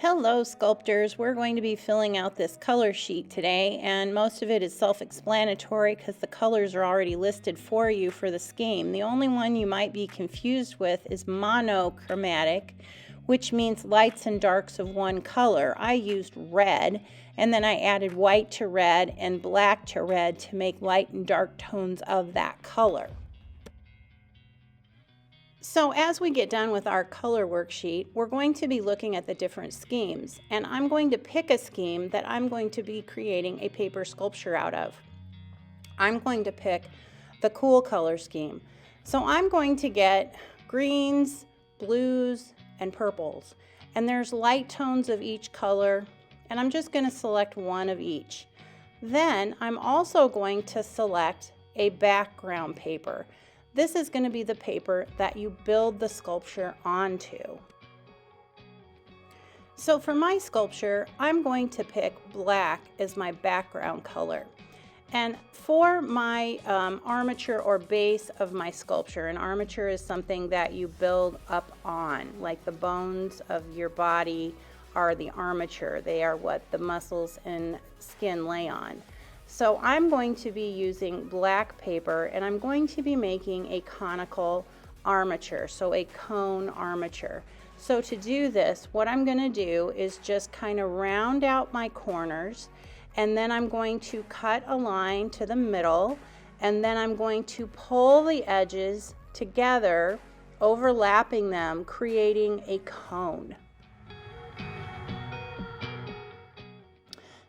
Hello sculptors, we're going to be filling out this color sheet today, and most of it is self-explanatory because the colors are already listed for you for the scheme. The only one you might be confused with is monochromatic, which means lights and darks of one color. I used red, and then I added white to red and black to red to make light and dark tones of that color. So as we get done with our color worksheet, we're going to be looking at the different schemes, and I'm going to pick a scheme that I'm going to be creating a paper sculpture out of. I'm going to pick the cool color scheme. So I'm going to get greens, blues, and purples, and there's light tones of each color, and I'm just going to select one of each. Then I'm also going to select a background paper. This is going to be the paper that you build the sculpture onto. So for my sculpture, I'm going to pick black as my background color. And for my armature or base of my sculpture, an armature is something that you build up on, like the bones of your body are the armature. They are what the muscles and skin lay on. So I'm going to be using black paper, and I'm going to be making a conical armature, so a cone armature. So to do this, what I'm going to do is just kind of round out my corners, and then I'm going to cut a line to the middle, and then I'm going to pull the edges together, overlapping them, creating a cone.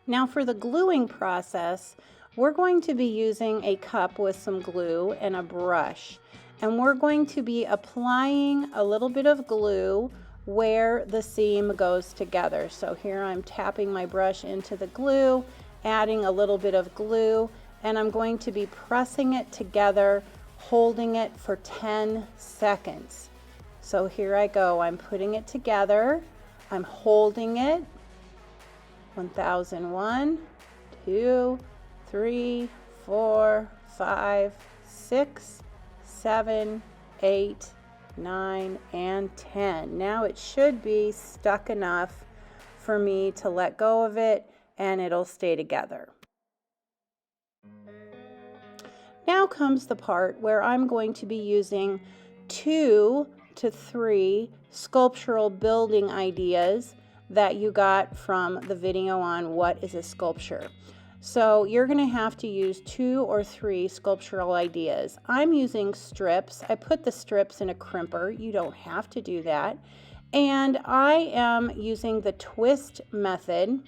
Now for the gluing process, we're going to be using a cup with some glue and a brush. And we're going to be applying a little bit of glue where the seam goes together. So here I'm tapping my brush into the glue, adding a little bit of glue, and I'm going to be pressing it together, holding it for 10 seconds. So here I go, I'm putting it together, I'm holding it. 1001, 2, 3, 4, 5, 6, 7, 8, 9, and 10. Now it should be stuck enough for me to let go of it and it'll stay together. Now comes the part where I'm going to be using 2 to 3 sculptural building ideas that you got from the video on what is a sculpture. So you're going to have to use 2 or 3 sculptural ideas. I'm using strips. I put the strips in a crimper. You don't have to do that. And I am using the twist method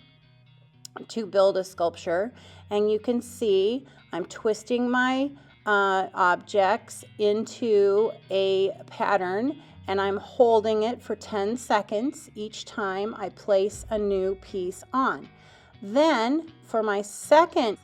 to build a sculpture. And you can see I'm twisting my objects into a pattern, and I'm holding it for 10 seconds each time I place a new piece on. Then for my second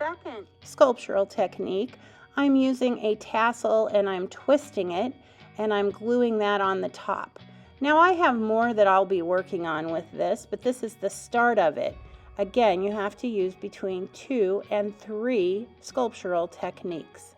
sculptural technique, I'm using a tassel and I'm twisting it and I'm gluing that on the top. Now I have more that I'll be working on with this, but this is the start of it. Again, you have to use between 2 and 3 sculptural techniques.